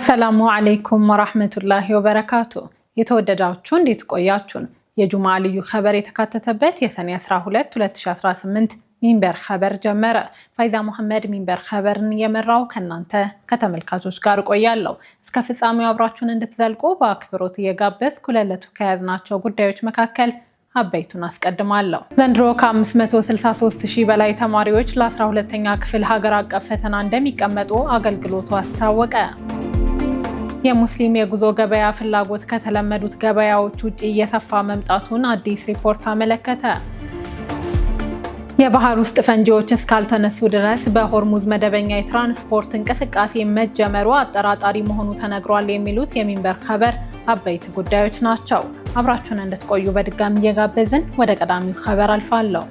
አሰላሙ አለይኩም ወራህመቱላሂ ወበረካቱ። የተወደዳችሁ እንዴት ቆያችሁን? የጁማ ልዩ ኸበር የተካተተበት የሰኔ 12 2018 ሚንበር ኸበር ጀመረ። ፋይዛ መሐመድ ሚንበር ኸበርን እየመራው ከናንተ ከተመልካቾች ጋር ቆያለሁ። እስከ ፍጻሜው አብራችሁን እንድትዘልቁ በአክብሮት እየጋበዝኩ ለዕለቱ ከያዝናቸው ጉዳዮች መካከል አበይቱን አስቀድማለሁ። ዘንድሮ ከ563,000 በላይ ተማሪዎች ለ12ኛ ክፍል ሀገር አቀፍ ፈተና እንደሚቀመጡ አገልግሎቱ አስታወቀ። የሙስሊም የጉዞ ገበያ ፍላጎት ከተለመዱት ገበያዎች ውጪ እየሰፋ መምጣቱን አዲስ ሪፖርት አመለከተ። የባህር ውስጥ ፈንጂዎች እስካልተነሱ ድረስ በሆርሙዝ መደበኛ የትራንስፖርት እንቅስቃሴ መጀመሩ አጠራጣሪ መሆኑ ተነግሯል። የሚሉት የሚንበር ኸበር አበይት ጉዳዮች ናቸው። አብራችሁን እንድትቆዩ በድጋሚ እየጋበዝን ወደ ቀዳሚው ኸበር አልፋለሁ።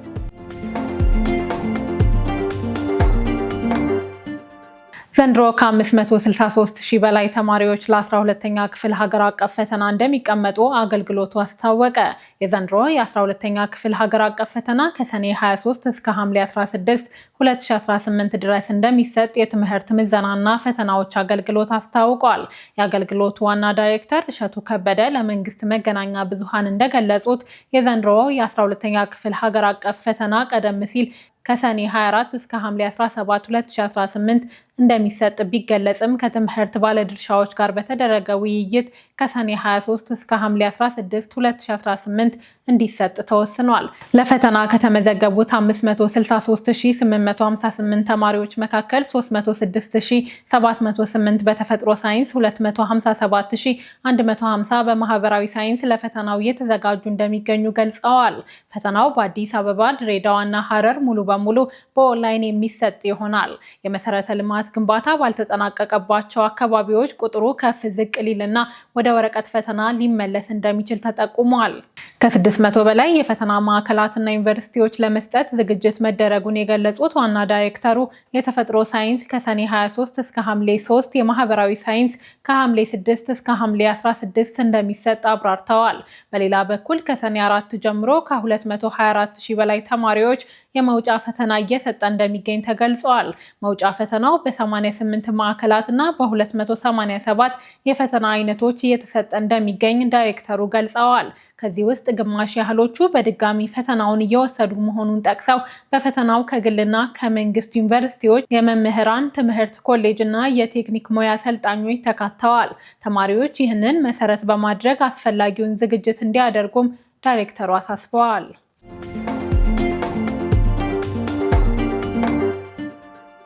ዘንድሮ ከ563,000 በላይ ተማሪዎች ለ12ኛ ክፍል ሀገር አቀፍ ፈተና እንደሚቀመጡ አገልግሎቱ አስታወቀ። የዘንድሮ የ12ኛ ክፍል ሀገር አቀፍ ፈተና ከሰኔ 23 እስከ ሐምሌ 16 2018 ድረስ እንደሚሰጥ የትምህርት ምዘናና ፈተናዎች አገልግሎት አስታውቋል። የአገልግሎቱ ዋና ዳይሬክተር እሸቱ ከበደ ለመንግስት መገናኛ ብዙሃን እንደገለጹት የዘንድሮ የ12ኛ ክፍል ሀገር አቀፍ ፈተና ቀደም ሲል ከሰኔ 24 እስከ ሐምሌ 17 2018 እንደሚሰጥ ቢገለጽም ከትምህርት ባለድርሻዎች ጋር በተደረገ ውይይት ከሰኔ 23 እስከ ሐምሌ 16 2018 እንዲሰጥ ተወስኗል። ለፈተና ከተመዘገቡት 563,858 ተማሪዎች መካከል 306,708 በተፈጥሮ ሳይንስ፣ 257,150 በማህበራዊ ሳይንስ ለፈተናው እየተዘጋጁ እንደሚገኙ ገልጸዋል። ፈተናው በአዲስ አበባ፣ ድሬዳዋና ሐረር ሙሉ በሙሉ በኦንላይን የሚሰጥ ይሆናል። የመሰረተ ልማት ግንባታ ባልተጠናቀቀባቸው አካባቢዎች ቁጥሩ ከፍ ዝቅ ሊልና ወደ ወረቀት ፈተና ሊመለስ እንደሚችል ተጠቁሟል። ከ600 በላይ የፈተና ማዕከላትና ዩኒቨርሲቲዎች ለመስጠት ዝግጅት መደረጉን የገለጹት ዋና ዳይሬክተሩ የተፈጥሮ ሳይንስ ከሰኔ 23 እስከ ሐምሌ 3፣ የማህበራዊ ሳይንስ ከሐምሌ 6 እስከ ሐምሌ 16 እንደሚሰጥ አብራርተዋል። በሌላ በኩል ከሰኔ 4 ጀምሮ ከ224,000 በላይ ተማሪዎች የመውጫ ፈተና እየሰጠ እንደሚገኝ ተገልጿል። መውጫ ፈተናው በ88 ማዕከላትና በ287 የፈተና አይነቶች እየተሰጠ እንደሚገኝ ዳይሬክተሩ ገልጸዋል። ከዚህ ውስጥ ግማሽ ያህሎቹ በድጋሚ ፈተናውን እየወሰዱ መሆኑን ጠቅሰው በፈተናው ከግልና ከመንግስት ዩኒቨርሲቲዎች የመምህራን ትምህርት ኮሌጅና የቴክኒክ ሙያ ሰልጣኞች ተካተዋል። ተማሪዎች ይህንን መሰረት በማድረግ አስፈላጊውን ዝግጅት እንዲያደርጉም ዳይሬክተሩ አሳስበዋል።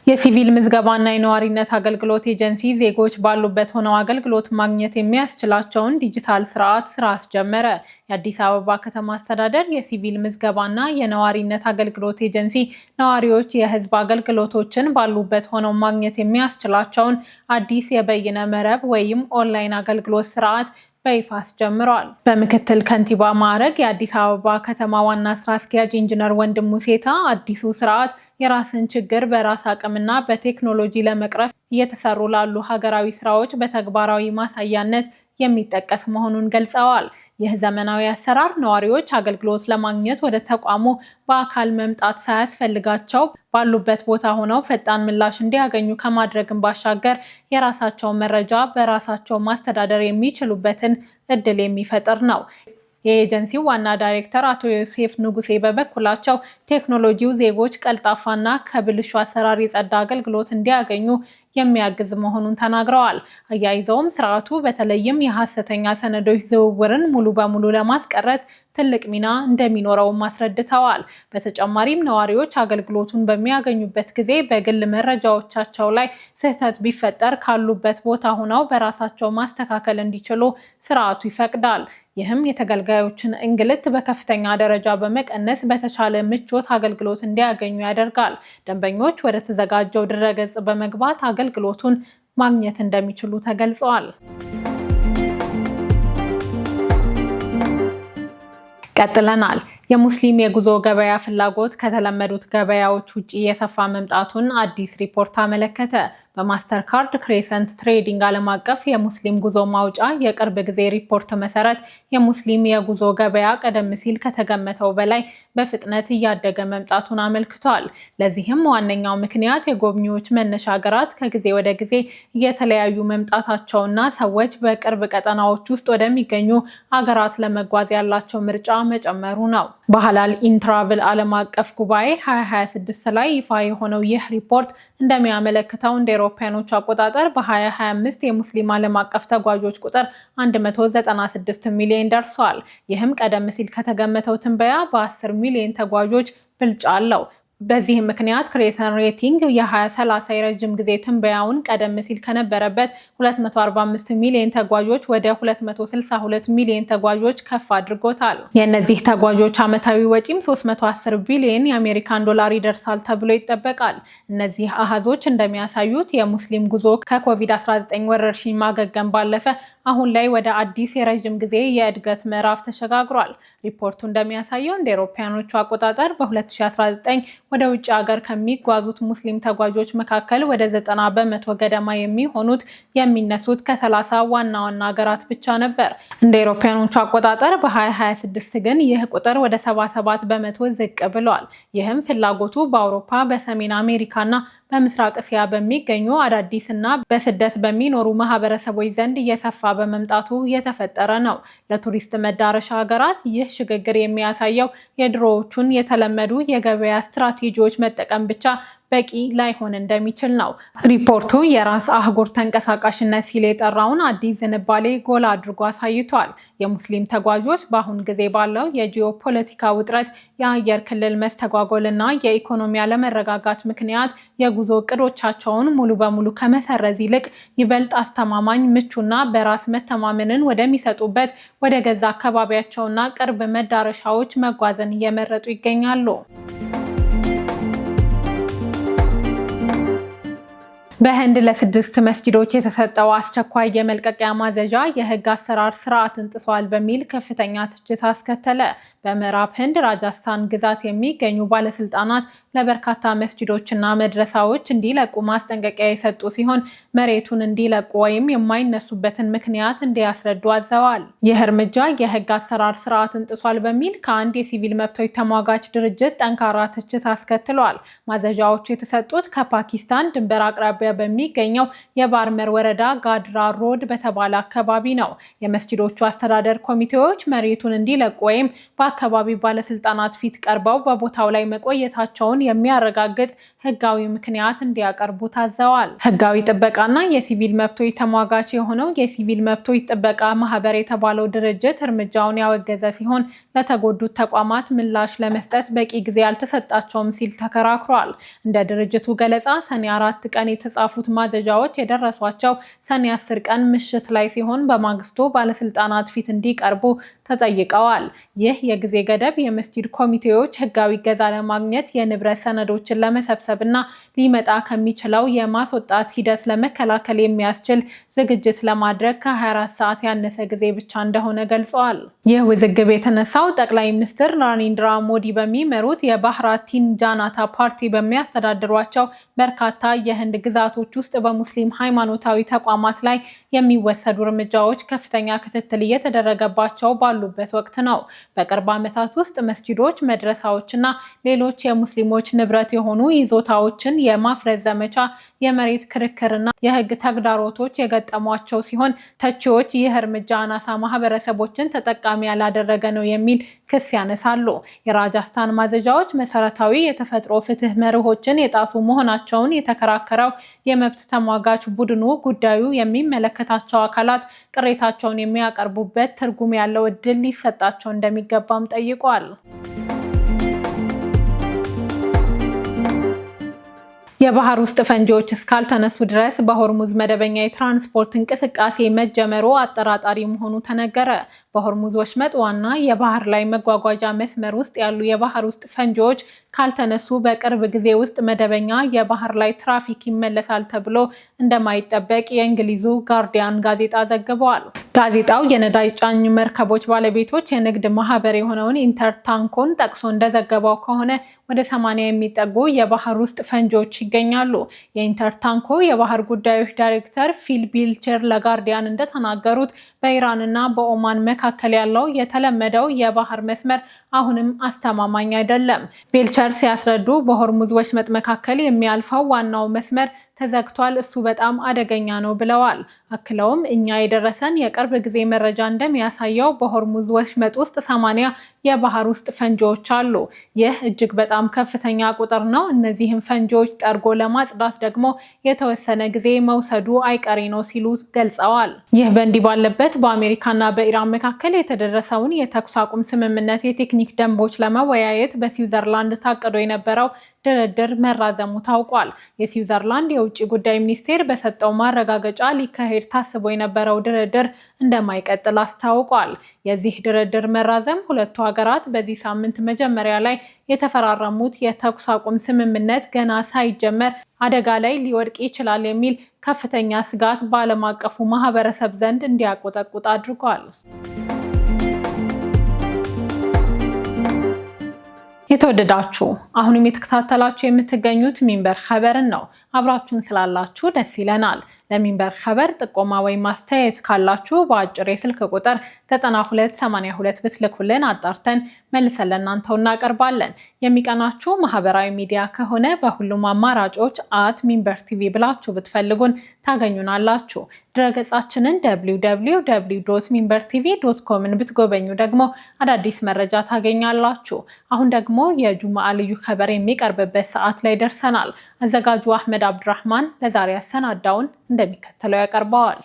የሲቪል ምዝገባና የነዋሪነት አገልግሎት ኤጀንሲ ዜጎች ባሉበት ሆነው አገልግሎት ማግኘት የሚያስችላቸውን ዲጂታል ስርዓት ስራ አስጀመረ። የአዲስ አበባ ከተማ አስተዳደር የሲቪል ምዝገባና የነዋሪነት አገልግሎት ኤጀንሲ ነዋሪዎች የህዝብ አገልግሎቶችን ባሉበት ሆነው ማግኘት የሚያስችላቸውን አዲስ የበይነ መረብ ወይም ኦንላይን አገልግሎት ስርዓት በይፋ አስጀምሯል። በምክትል ከንቲባ ማዕረግ የአዲስ አበባ ከተማ ዋና ስራ አስኪያጅ ኢንጂነር ወንድሙ ሴታ አዲሱ ስርዓት የራስን ችግር በራስ አቅምና በቴክኖሎጂ ለመቅረፍ እየተሰሩ ላሉ ሀገራዊ ስራዎች በተግባራዊ ማሳያነት የሚጠቀስ መሆኑን ገልጸዋል። ይህ ዘመናዊ አሰራር ነዋሪዎች አገልግሎት ለማግኘት ወደ ተቋሙ በአካል መምጣት ሳያስፈልጋቸው ባሉበት ቦታ ሆነው ፈጣን ምላሽ እንዲያገኙ ከማድረግም ባሻገር የራሳቸውን መረጃ በራሳቸው ማስተዳደር የሚችሉበትን እድል የሚፈጥር ነው። የኤጀንሲው ዋና ዳይሬክተር አቶ ዮሴፍ ንጉሴ በበኩላቸው ቴክኖሎጂው ዜጎች ቀልጣፋና ከብልሹ አሰራር የጸዳ አገልግሎት እንዲያገኙ የሚያግዝ መሆኑን ተናግረዋል። አያይዘውም ስርዓቱ በተለይም የሐሰተኛ ሰነዶች ዝውውርን ሙሉ በሙሉ ለማስቀረት ትልቅ ሚና እንደሚኖረውም አስረድተዋል። በተጨማሪም ነዋሪዎች አገልግሎቱን በሚያገኙበት ጊዜ በግል መረጃዎቻቸው ላይ ስህተት ቢፈጠር ካሉበት ቦታ ሆነው በራሳቸው ማስተካከል እንዲችሉ ስርዓቱ ይፈቅዳል። ይህም የተገልጋዮችን እንግልት በከፍተኛ ደረጃ በመቀነስ በተቻለ ምቾት አገልግሎት እንዲያገኙ ያደርጋል። ደንበኞች ወደ ተዘጋጀው ድረገጽ በመግባት አገልግሎቱን ማግኘት እንደሚችሉ ተገልጿል። ቀጥለናል። የሙስሊም የጉዞ ገበያ ፍላጎት ከተለመዱት ገበያዎች ውጪ የሰፋ መምጣቱን አዲስ ሪፖርት አመለከተ። በማስተርካርድ ክሬሰንት ትሬዲንግ ዓለም አቀፍ የሙስሊም ጉዞ ማውጫ የቅርብ ጊዜ ሪፖርት መሰረት የሙስሊም የጉዞ ገበያ ቀደም ሲል ከተገመተው በላይ በፍጥነት እያደገ መምጣቱን አመልክቷል። ለዚህም ዋነኛው ምክንያት የጎብኚዎች መነሻ ሀገራት ከጊዜ ወደ ጊዜ እየተለያዩ መምጣታቸውና ሰዎች በቅርብ ቀጠናዎች ውስጥ ወደሚገኙ ሀገራት ለመጓዝ ያላቸው ምርጫ መጨመሩ ነው። በሐላል ኢንትራቭል ዓለም አቀፍ ጉባኤ 2026 ላይ ይፋ የሆነው ይህ ሪፖርት እንደሚያመለክተው እንደ አውሮፓውያኖች አቆጣጠር በ2025 የሙስሊም ዓለም አቀፍ ተጓዦች ቁጥር 196 ሚሊዮን ደርሷል። ይህም ቀደም ሲል ከተገመተው ትንበያ በ10 ሚሊዮን ተጓዦች ብልጫ አለው። በዚህ ምክንያት ክሬሰን ሬቲንግ የ2030 የረጅም ጊዜ ትንበያውን ቀደም ሲል ከነበረበት 245 ሚሊዮን ተጓዦች ወደ 262 ሚሊዮን ተጓዦች ከፍ አድርጎታል። የእነዚህ ተጓዦች ዓመታዊ ወጪም 310 ቢሊዮን የአሜሪካን ዶላር ይደርሳል ተብሎ ይጠበቃል። እነዚህ አሃዞች እንደሚያሳዩት የሙስሊም ጉዞ ከኮቪድ-19 ወረርሽኝ ማገገም ባለፈ አሁን ላይ ወደ አዲስ የረጅም ጊዜ የእድገት ምዕራፍ ተሸጋግሯል። ሪፖርቱ እንደሚያሳየው እንደ አውሮፓውያኖቹ አቆጣጠር በ2019 ወደ ውጭ ሀገር ከሚጓዙት ሙስሊም ተጓዦች መካከል ወደ 90% ገደማ የሚሆኑት የሚነሱት ከ30 ዋና ዋና ሀገራት ብቻ ነበር። እንደ አውሮፓውያኖቹ አቆጣጠር በ2026 ግን ይህ ቁጥር ወደ 77% ዝቅ ብሏል። ይህም ፍላጎቱ በአውሮፓ፣ በሰሜን አሜሪካና በምስራቅ እስያ በሚገኙ አዳዲስና በስደት በሚኖሩ ማህበረሰቦች ዘንድ እየሰፋ በመምጣቱ የተፈጠረ ነው። ለቱሪስት መዳረሻ ሀገራት ይህ ሽግግር የሚያሳየው የድሮዎቹን የተለመዱ የገበያ ስትራቴጂዎች መጠቀም ብቻ በቂ ላይሆን እንደሚችል ነው። ሪፖርቱ የራስ አህጉር ተንቀሳቃሽነት ሲል የጠራውን አዲስ ዝንባሌ ጎላ አድርጎ አሳይቷል። የሙስሊም ተጓዦች በአሁን ጊዜ ባለው የጂኦፖለቲካ ውጥረት፣ የአየር ክልል መስተጓጎልና የኢኮኖሚ አለመረጋጋት ምክንያት የጉዞ እቅዶቻቸውን ሙሉ በሙሉ ከመሰረዝ ይልቅ ይበልጥ አስተማማኝ፣ ምቹና በራስ መተማመንን ወደሚሰጡበት ወደ ገዛ አካባቢያቸውና ቅርብ መዳረሻዎች መጓዝን እየመረጡ ይገኛሉ። በህንድ ለ6 መስጂዶች የተሰጠው አስቸኳይ የመልቀቂያ ማዘዣ የህግ አሰራር ስርዓትን ጥሷል በሚል ከፍተኛ ትችት አስከተለ። በምዕራብ ህንድ ራጃስታን ግዛት የሚገኙ ባለስልጣናት ለበርካታ መስጂዶችና መድረሳዎች እንዲለቁ ማስጠንቀቂያ የሰጡ ሲሆን መሬቱን እንዲለቁ ወይም የማይነሱበትን ምክንያት እንዲያስረዱ አዘዋል። ይህ እርምጃ የህግ አሰራር ስርዓትን ጥሷል በሚል ከአንድ የሲቪል መብቶች ተሟጋች ድርጅት ጠንካራ ትችት አስከትሏል። ማዘዣዎቹ የተሰጡት ከፓኪስታን ድንበር አቅራቢያ በሚገኘው የባርመር ወረዳ ጋድራ ሮድ በተባለ አካባቢ ነው። የመስጂዶቹ አስተዳደር ኮሚቴዎች መሬቱን እንዲለቁ ወይም በአካባቢው ባለስልጣናት ፊት ቀርበው በቦታው ላይ መቆየታቸውን የሚያረጋግጥ ህጋዊ ምክንያት እንዲያቀርቡ ታዘዋል። ህጋዊ ጥበቃና የሲቪል መብቶች ተሟጋች የሆነው የሲቪል መብቶች ጥበቃ ማህበር የተባለው ድርጅት እርምጃውን ያወገዘ ሲሆን ለተጎዱት ተቋማት ምላሽ ለመስጠት በቂ ጊዜ አልተሰጣቸውም ሲል ተከራክሯል። እንደ ድርጅቱ ገለጻ ሰኔ 4 ቀን የተጻፉት ማዘዣዎች የደረሷቸው ሰኔ 10 ቀን ምሽት ላይ ሲሆን በማግስቱ ባለስልጣናት ፊት እንዲቀርቡ ተጠይቀዋል። ይህ የጊዜ ገደብ የመስጂድ ኮሚቴዎች ህጋዊ እገዛ ለማግኘት የንብረት ሰነዶችን ለመሰብሰብ እና ሊመጣ ከሚችለው የማስወጣት ሂደት ለመከላከል የሚያስችል ዝግጅት ለማድረግ ከ24 ሰዓት ያነሰ ጊዜ ብቻ እንደሆነ ገልጸዋል። ይህ ውዝግብ የተነሳው ጠቅላይ ሚኒስትር ናሬንድራ ሞዲ በሚመሩት የባህራቲን ጃናታ ፓርቲ በሚያስተዳድሯቸው በርካታ የህንድ ግዛቶች ውስጥ በሙስሊም ሃይማኖታዊ ተቋማት ላይ የሚወሰዱ እርምጃዎች ከፍተኛ ክትትል እየተደረገባቸው ባሉበት ወቅት ነው። በቅርብ ዓመታት ውስጥ መስጂዶች፣ መድረሳዎችና ሌሎች የሙስሊሞች ንብረት የሆኑ ይዞታዎችን የማፍረስ ዘመቻ፣ የመሬት ክርክርና የህግ ተግዳሮቶች የገጠሟቸው ሲሆን ተቺዎች ይህ እርምጃ አናሳ ማህበረሰቦችን ተጠቃሚ ያላደረገ ነው የሚል ክስ ያነሳሉ። የራጃስታን ማዘዣዎች መሰረታዊ የተፈጥሮ ፍትህ መርሆችን የጣሱ መሆናቸውን የተከራከረው የመብት ተሟጋች ቡድኑ ጉዳዩ የሚመለከታቸው አካላት ቅሬታቸውን የሚያቀርቡበት ትርጉም ያለው እድል ሊሰጣቸው እንደሚገባም ጠይቋል። የባህር ውስጥ ፈንጂዎች እስካልተነሱ ድረስ በሆርሙዝ መደበኛ የትራንስፖርት እንቅስቃሴ መጀመሩ አጠራጣሪ መሆኑ ተነገረ። በሆርሙዝ ወሽመጥ ዋና የባህር ላይ መጓጓዣ መስመር ውስጥ ያሉ የባህር ውስጥ ፈንጂዎች ካልተነሱ በቅርብ ጊዜ ውስጥ መደበኛ የባህር ላይ ትራፊክ ይመለሳል ተብሎ እንደማይጠበቅ የእንግሊዙ ጋርዲያን ጋዜጣ ዘግቧል። ጋዜጣው የነዳጅ ጫኝ መርከቦች ባለቤቶች የንግድ ማህበር የሆነውን ኢንተርታንኮን ጠቅሶ እንደዘገበው ከሆነ ወደ 80 የሚጠጉ የባህር ውስጥ ፈንጂዎች ይገኛሉ። የኢንተርታንኮ የባህር ጉዳዮች ዳይሬክተር ፊል ቢልቸር ለጋርዲያን እንደተናገሩት በኢራንና በኦማን መካከል ያለው የተለመደው የባህር መስመር አሁንም አስተማማኝ አይደለም። ቤልቸር ሲያስረዱ በሆርሙዝ ወሽመጥ መካከል የሚያልፈው ዋናው መስመር ተዘግቷል፣ እሱ በጣም አደገኛ ነው ብለዋል። አክለውም እኛ የደረሰን የቅርብ ጊዜ መረጃ እንደሚያሳየው በሆርሙዝ ወሽመጥ ውስጥ 80 የባህር ውስጥ ፈንጂዎች አሉ። ይህ እጅግ በጣም ከፍተኛ ቁጥር ነው። እነዚህም ፈንጂዎች ጠርጎ ለማጽዳት ደግሞ የተወሰነ ጊዜ መውሰዱ አይቀሬ ነው ሲሉ ገልጸዋል። ይህ በእንዲህ ባለበት በአሜሪካና በኢራን መካከል የተደረሰውን የተኩስ አቁም ስምምነት የቴክኒክ ደንቦች ለመወያየት በስዊዘርላንድ ታቅዶ የነበረው ድርድር መራዘሙ ታውቋል። የስዊዘርላንድ የውጭ ጉዳይ ሚኒስቴር በሰጠው ማረጋገጫ ሊካሄድ ታስቦ የነበረው ድርድር እንደማይቀጥል አስታውቋል። የዚህ ድርድር መራዘም ሁለቱ ሀገራት በዚህ ሳምንት መጀመሪያ ላይ የተፈራረሙት የተኩስ አቁም ስምምነት ገና ሳይጀመር አደጋ ላይ ሊወድቅ ይችላል የሚል ከፍተኛ ስጋት በዓለም አቀፉ ማህበረሰብ ዘንድ እንዲያቆጠቁጥ አድርጓል። የተወደዳችሁ አሁንም የተከታተላችሁ የምትገኙት ሚንበር ኸበርን ነው። አብራችሁን ስላላችሁ ደስ ይለናል። ለሚንበር ኸበር ጥቆማ ወይም ማስተያየት ካላችሁ በአጭር የስልክ ቁጥር 9282 ብትልኩልን አጣርተን መልሰን ለእናንተው እናቀርባለን። የሚቀናችሁ ማህበራዊ ሚዲያ ከሆነ በሁሉም አማራጮች @ሚንበር ቲቪ ብላችሁ ብትፈልጉን ታገኙናላችሁ። ድረገጻችንን www.minbertv.com ብትጎበኙ ደግሞ አዳዲስ መረጃ ታገኛላችሁ። አሁን ደግሞ የጁማዓ ልዩ ኸበር የሚቀርብበት ሰዓት ላይ ደርሰናል። አዘጋጁ አህመድ አብዱራህማን ለዛሬ ያሰናዳውን እንደሚከተለው ያቀርበዋል።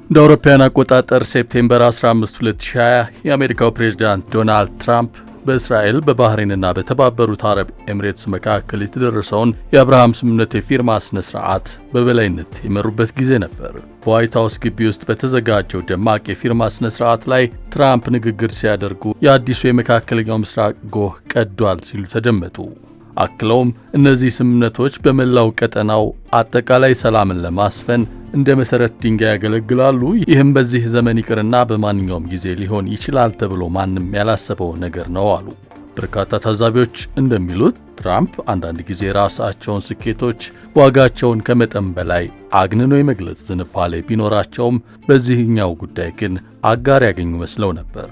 እንደ አውሮፓውያን አቆጣጠር ሴፕቴምበር 15 2020 የአሜሪካው ፕሬዝዳንት ዶናልድ ትራምፕ በእስራኤል በባህሬንና በተባበሩት አረብ ኤሚሬትስ መካከል የተደረሰውን የአብርሃም ስምምነት የፊርማ ስነ ስርዓት በበላይነት የመሩበት ጊዜ ነበር። በዋይት ሃውስ ግቢ ውስጥ በተዘጋጀው ደማቅ የፊርማ ስነ ስርዓት ላይ ትራምፕ ንግግር ሲያደርጉ የአዲሱ የመካከለኛው ምስራቅ ጎህ ቀዷል ሲሉ ተደመጡ። አክለውም እነዚህ ስምምነቶች በመላው ቀጠናው አጠቃላይ ሰላምን ለማስፈን እንደ መሰረት ድንጋይ ያገለግላሉ። ይህም በዚህ ዘመን ይቅርና በማንኛውም ጊዜ ሊሆን ይችላል ተብሎ ማንም ያላሰበው ነገር ነው አሉ። በርካታ ታዛቢዎች እንደሚሉት ትራምፕ አንዳንድ ጊዜ ራሳቸውን ስኬቶች ዋጋቸውን ከመጠን በላይ አግንኖ የመግለጽ ዝንባሌ ቢኖራቸውም በዚህኛው ጉዳይ ግን አጋር ያገኙ መስለው ነበር።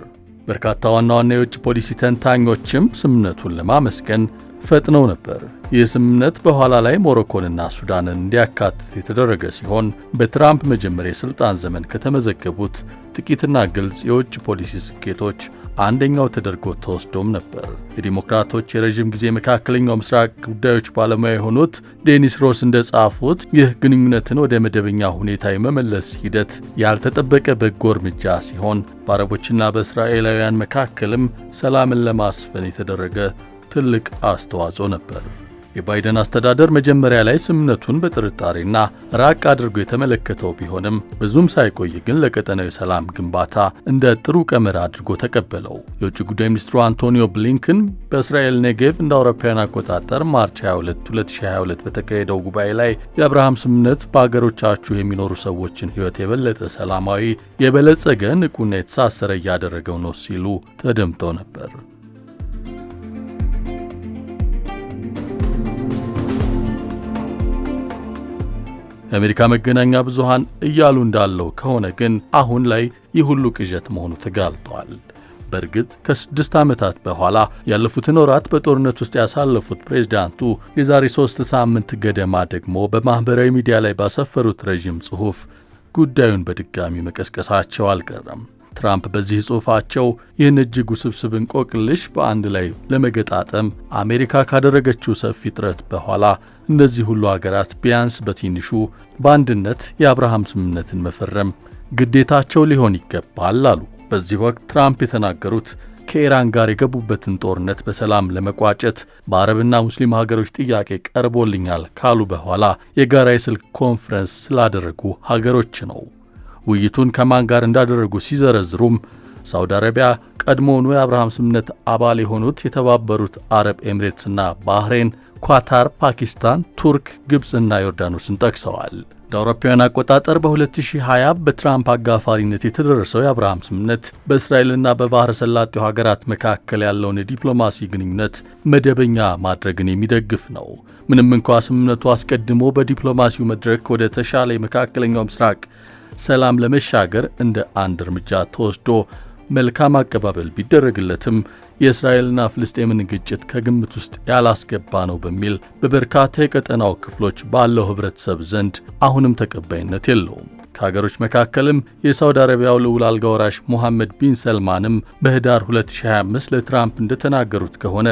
በርካታ ዋና ዋና የውጭ ፖሊሲ ተንታኞችም ስምምነቱን ለማመስገን ፈጥነው ነበር። ይህ ስምምነት በኋላ ላይ ሞሮኮንና ሱዳንን እንዲያካትት የተደረገ ሲሆን በትራምፕ መጀመሪያ የስልጣን ዘመን ከተመዘገቡት ጥቂትና ግልጽ የውጭ ፖሊሲ ስኬቶች አንደኛው ተደርጎ ተወስዶም ነበር። የዲሞክራቶች የረዥም ጊዜ መካከለኛው ምስራቅ ጉዳዮች ባለሙያ የሆኑት ዴኒስ ሮስ እንደጻፉት ይህ ግንኙነትን ወደ መደበኛ ሁኔታ የመመለስ ሂደት ያልተጠበቀ በጎ እርምጃ ሲሆን በአረቦችና በእስራኤላውያን መካከልም ሰላምን ለማስፈን የተደረገ ትልቅ አስተዋጽኦ ነበር። የባይደን አስተዳደር መጀመሪያ ላይ ስምምነቱን በጥርጣሬና ራቅ አድርጎ የተመለከተው ቢሆንም ብዙም ሳይቆይ ግን ለቀጠናዊ ሰላም ግንባታ እንደ ጥሩ ቀመር አድርጎ ተቀበለው። የውጭ ጉዳይ ሚኒስትሩ አንቶኒዮ ብሊንከን በእስራኤል ኔጌቭ እንደ አውሮፓውያን አቆጣጠር ማርች 22 2022 በተካሄደው ጉባኤ ላይ የአብርሃም ስምምነት በአገሮቻችሁ የሚኖሩ ሰዎችን ሕይወት የበለጠ ሰላማዊ፣ የበለጸገ፣ ንቁና የተሳሰረ እያደረገው ነው ሲሉ ተደምጠው ነበር። የአሜሪካ መገናኛ ብዙሃን እያሉ እንዳለው ከሆነ ግን አሁን ላይ ይህ ሁሉ ቅዠት መሆኑ ተጋልጧል። በእርግጥ ከ6 ዓመታት በኋላ ያለፉትን ወራት በጦርነት ውስጥ ያሳለፉት ፕሬዝዳንቱ የዛሬ 3 ሳምንት ገደማ ደግሞ በማህበራዊ ሚዲያ ላይ ባሰፈሩት ረዥም ጽሑፍ ጉዳዩን በድጋሚ መቀስቀሳቸው አልቀረም። ትራምፕ በዚህ ጽሑፋቸው ይህን እጅግ ውስብስብ እንቆቅልሽ በአንድ ላይ ለመገጣጠም አሜሪካ ካደረገችው ሰፊ ጥረት በኋላ እነዚህ ሁሉ ሀገራት ቢያንስ በትንሹ በአንድነት የአብርሃም ስምምነትን መፈረም ግዴታቸው ሊሆን ይገባል አሉ። በዚህ ወቅት ትራምፕ የተናገሩት ከኢራን ጋር የገቡበትን ጦርነት በሰላም ለመቋጨት በአረብና ሙስሊም ሀገሮች ጥያቄ ቀርቦልኛል ካሉ በኋላ የጋራ የስልክ ኮንፈረንስ ስላደረጉ ሀገሮች ነው። ውይይቱን ከማን ጋር እንዳደረጉ ሲዘረዝሩም ሳውዲ አረቢያ፣ ቀድሞውኑ የአብርሃም ስምምነት አባል የሆኑት የተባበሩት አረብ ኤምሬትስና ባህሬን፣ ኳታር፣ ፓኪስታን፣ ቱርክ፣ ግብፅና ዮርዳኖስን ጠቅሰዋል። እንደ አውሮፓውያን አቆጣጠር በ2020 በትራምፕ አጋፋሪነት የተደረሰው የአብርሃም ስምምነት በእስራኤልና በባህረ ሰላጤው ሀገራት መካከል ያለውን የዲፕሎማሲ ግንኙነት መደበኛ ማድረግን የሚደግፍ ነው። ምንም እንኳ ስምምነቱ አስቀድሞ በዲፕሎማሲው መድረክ ወደ ተሻለ የመካከለኛው ምስራቅ ሰላም ለመሻገር እንደ አንድ እርምጃ ተወስዶ መልካም አቀባበል ቢደረግለትም የእስራኤልና ፍልስጤምን ግጭት ከግምት ውስጥ ያላስገባ ነው በሚል በበርካታ የቀጠናው ክፍሎች ባለው ህብረተሰብ ዘንድ አሁንም ተቀባይነት የለውም። ከሀገሮች መካከልም የሳውዲ አረቢያው ልዑል አልጋ ወራሽ ሙሐመድ ቢን ሰልማንም በህዳር 2025 ለትራምፕ እንደተናገሩት ከሆነ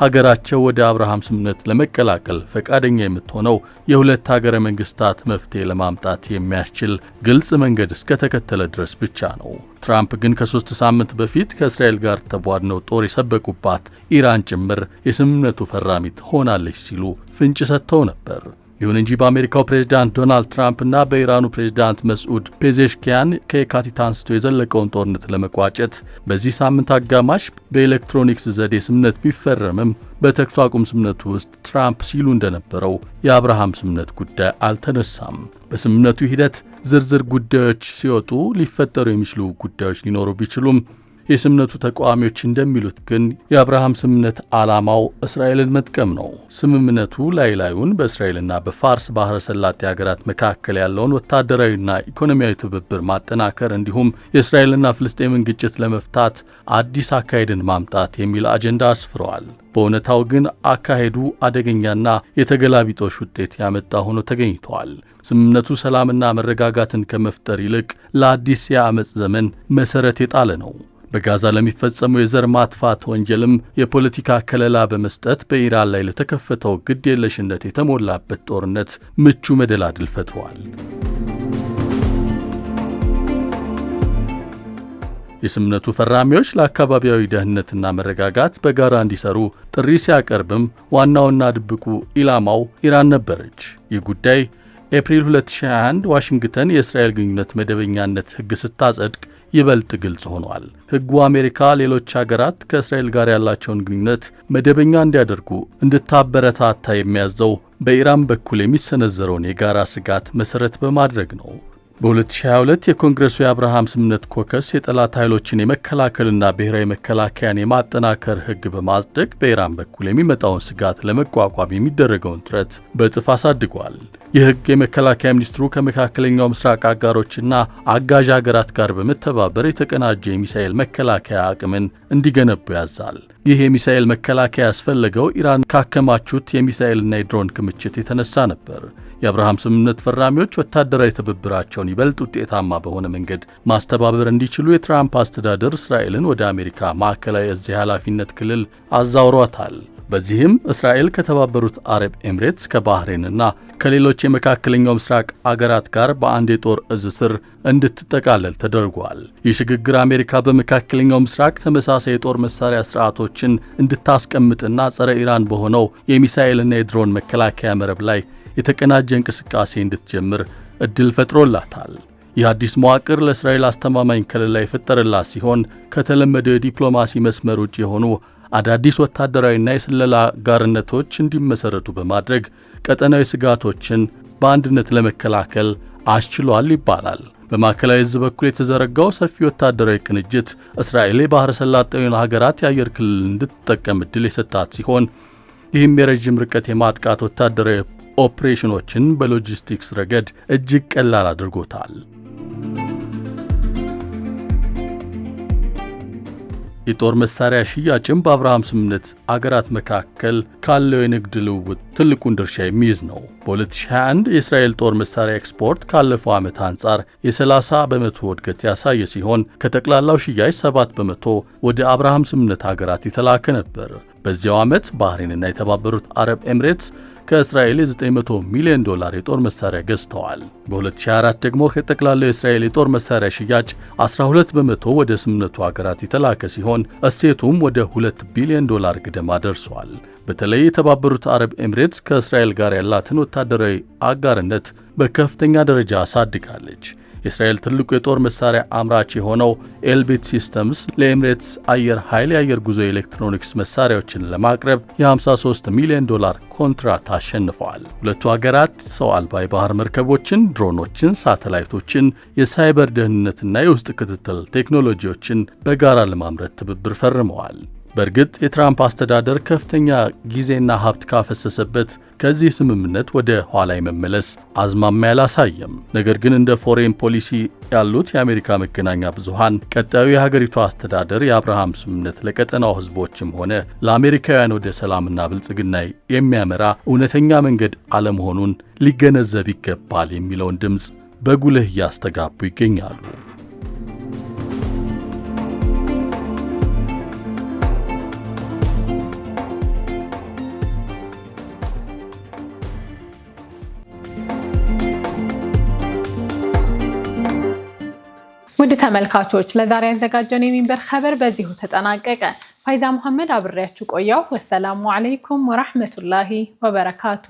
ሀገራቸው ወደ አብርሃም ስምምነት ለመቀላቀል ፈቃደኛ የምትሆነው የሁለት ሀገረ መንግስታት መፍትሄ ለማምጣት የሚያስችል ግልጽ መንገድ እስከተከተለ ድረስ ብቻ ነው። ትራምፕ ግን ከ3 ሳምንት በፊት ከእስራኤል ጋር ተቧድነው ጦር የሰበቁባት ኢራን ጭምር የስምምነቱ ፈራሚ ትሆናለች ሲሉ ፍንጭ ሰጥተው ነበር። ይሁን እንጂ በአሜሪካው ፕሬዝዳንት ዶናልድ ትራምፕ እና በኢራኑ ፕሬዝዳንት መስዑድ ፔዜሽኪያን ከየካቲት አንስቶ የዘለቀውን ጦርነት ለመቋጨት በዚህ ሳምንት አጋማሽ በኤሌክትሮኒክስ ዘዴ ስምምነት ቢፈረምም በተኩስ አቁም ስምምነቱ ውስጥ ትራምፕ ሲሉ እንደነበረው የአብርሃም ስምምነት ጉዳይ አልተነሳም። በስምምነቱ ሂደት ዝርዝር ጉዳዮች ሲወጡ ሊፈጠሩ የሚችሉ ጉዳዮች ሊኖሩ ቢችሉም የስምምነቱ ተቃዋሚዎች እንደሚሉት ግን የአብርሃም ስምምነት ዓላማው እስራኤልን መጥቀም ነው። ስምምነቱ ላዩን በእስራኤልና በፋርስ ባህረ ሰላጤ ሀገራት መካከል ያለውን ወታደራዊና ኢኮኖሚያዊ ትብብር ማጠናከር እንዲሁም የእስራኤልና ፍልስጤምን ግጭት ለመፍታት አዲስ አካሄድን ማምጣት የሚል አጀንዳ አስፍረዋል። በእውነታው ግን አካሄዱ አደገኛና የተገላቢጦሽ ውጤት ያመጣ ሆኖ ተገኝቷል። ስምምነቱ ሰላምና መረጋጋትን ከመፍጠር ይልቅ ለአዲስ የአመፅ ዘመን መሰረት የጣለ ነው። በጋዛ ለሚፈጸመው የዘር ማጥፋት ወንጀልም የፖለቲካ ከለላ በመስጠት በኢራን ላይ ለተከፈተው ግድ የለሽነት የተሞላበት ጦርነት ምቹ መደላድል ፈጥሯል። የስምምነቱ ፈራሚዎች ለአካባቢያዊ ደህንነትና መረጋጋት በጋራ እንዲሰሩ ጥሪ ሲያቀርብም ዋናውና ድብቁ ኢላማው ኢራን ነበረች። ይህ ጉዳይ ኤፕሪል 2021 ዋሽንግተን የእስራኤል ግንኙነት መደበኛነት ሕግ ስታጸድቅ ይበልጥ ግልጽ ሆኗል። ሕጉ አሜሪካ ሌሎች ሀገራት ከእስራኤል ጋር ያላቸውን ግንኙነት መደበኛ እንዲያደርጉ እንድታበረታታ የሚያዘው በኢራን በኩል የሚሰነዘረውን የጋራ ስጋት መሰረት በማድረግ ነው። በ2022 የኮንግረሱ የአብርሃም ስምምነት ኮከስ የጠላት ኃይሎችን የመከላከልና ብሔራዊ መከላከያን የማጠናከር ሕግ በማጽደቅ በኢራን በኩል የሚመጣውን ስጋት ለመቋቋም የሚደረገውን ጥረት በእጥፍ አሳድጓል። ይህ ሕግ የመከላከያ ሚኒስትሩ ከመካከለኛው ምስራቅ አጋሮችና አጋዥ ሀገራት ጋር በመተባበር የተቀናጀ የሚሳኤል መከላከያ አቅምን እንዲገነቡ ያዛል። ይህ የሚሳኤል መከላከያ ያስፈለገው ኢራን ካከማቹት የሚሳኤልና የድሮን ክምችት የተነሳ ነበር። የአብርሃም ስምምነት ፈራሚዎች ወታደራዊ ትብብራቸውን ይበልጥ ውጤታማ በሆነ መንገድ ማስተባበር እንዲችሉ የትራምፕ አስተዳደር እስራኤልን ወደ አሜሪካ ማዕከላዊ እዝ የኃላፊነት ክልል አዛውሯታል። በዚህም እስራኤል ከተባበሩት አረብ ኤምሬትስ ከባህሬንና ከሌሎች የመካከለኛው ምስራቅ አገራት ጋር በአንድ የጦር እዝ ስር እንድትጠቃለል ተደርጓል። ይህ ሽግግር አሜሪካ በመካከለኛው ምስራቅ ተመሳሳይ የጦር መሳሪያ ስርዓቶችን እንድታስቀምጥና ጸረ ኢራን በሆነው የሚሳኤልና የድሮን መከላከያ መረብ ላይ የተቀናጀ እንቅስቃሴ እንድትጀምር እድል ፈጥሮላታል። ይህ አዲስ መዋቅር ለእስራኤል አስተማማኝ ከለላ የፈጠረላት ሲሆን ከተለመደው የዲፕሎማሲ መስመር ውጭ የሆኑ አዳዲስ ወታደራዊና የስለላ ጋርነቶች እንዲመሰረቱ በማድረግ ቀጠናዊ ስጋቶችን በአንድነት ለመከላከል አስችሏል ይባላል። በማዕከላዊ እዝ በኩል የተዘረጋው ሰፊ ወታደራዊ ቅንጅት እስራኤል የባህረ ሰላጤውን ሀገራት የአየር ክልል እንድትጠቀም እድል የሰጣት ሲሆን ይህም የረዥም ርቀት የማጥቃት ወታደራዊ ኦፕሬሽኖችን በሎጂስቲክስ ረገድ እጅግ ቀላል አድርጎታል። የጦር መሳሪያ ሽያጭም በአብርሃም ስምምነት አገራት መካከል ካለው የንግድ ልውውጥ ትልቁን ድርሻ የሚይዝ ነው። በ2021 የእስራኤል ጦር መሳሪያ ኤክስፖርት ካለፈው ዓመት አንጻር የ30 በመቶ እድገት ያሳየ ሲሆን ከጠቅላላው ሽያጭ 7 በመቶ ወደ አብርሃም ስምምነት ሀገራት የተላከ ነበር። በዚያው ዓመት ባህሬንና የተባበሩት አረብ ኤምሬትስ ከእስራኤል $900 ሚሊዮን የጦር መሳሪያ ገዝተዋል። በ2024 ደግሞ ከጠቅላላው የእስራኤል የጦር መሳሪያ ሽያጭ 12% ወደ ስምምነቱ ሀገራት የተላከ ሲሆን እሴቱም ወደ $2 ቢሊዮን ገደማ ደርሷል። በተለይ የተባበሩት አረብ ኤምሬትስ ከእስራኤል ጋር ያላትን ወታደራዊ አጋርነት በከፍተኛ ደረጃ አሳድጋለች። የእስራኤል ትልቁ የጦር መሳሪያ አምራች የሆነው ኤልቢት ሲስተምስ ለኤምሬትስ አየር ኃይል የአየር ጉዞ ኤሌክትሮኒክስ መሳሪያዎችን ለማቅረብ የ$53 ሚሊዮን ኮንትራት አሸንፈዋል። ሁለቱ ሀገራት ሰው አልባ የባህር መርከቦችን፣ ድሮኖችን፣ ሳተላይቶችን፣ የሳይበር ደህንነትና የውስጥ ክትትል ቴክኖሎጂዎችን በጋራ ለማምረት ትብብር ፈርመዋል። በእርግጥ የትራምፕ አስተዳደር ከፍተኛ ጊዜና ሀብት ካፈሰሰበት ከዚህ ስምምነት ወደ ኋላ የመመለስ አዝማሚያ አላሳየም። ነገር ግን እንደ ፎሬን ፖሊሲ ያሉት የአሜሪካ መገናኛ ብዙሃን ቀጣዩ የሀገሪቱ አስተዳደር የአብርሃም ስምምነት ለቀጠናው ሕዝቦችም ሆነ ለአሜሪካውያን ወደ ሰላምና ብልጽግና የሚያመራ እውነተኛ መንገድ አለመሆኑን ሊገነዘብ ይገባል የሚለውን ድምፅ በጉልህ እያስተጋቡ ይገኛሉ። ውድ ተመልካቾች ለዛሬ ያዘጋጀነው የሚንበር ኸበር በዚሁ ተጠናቀቀ። ፋይዛ መሐመድ አብሬያችሁ ቆየሁ። ወሰላሙ አለይኩም ወራህመቱላሂ ወበረካቱ።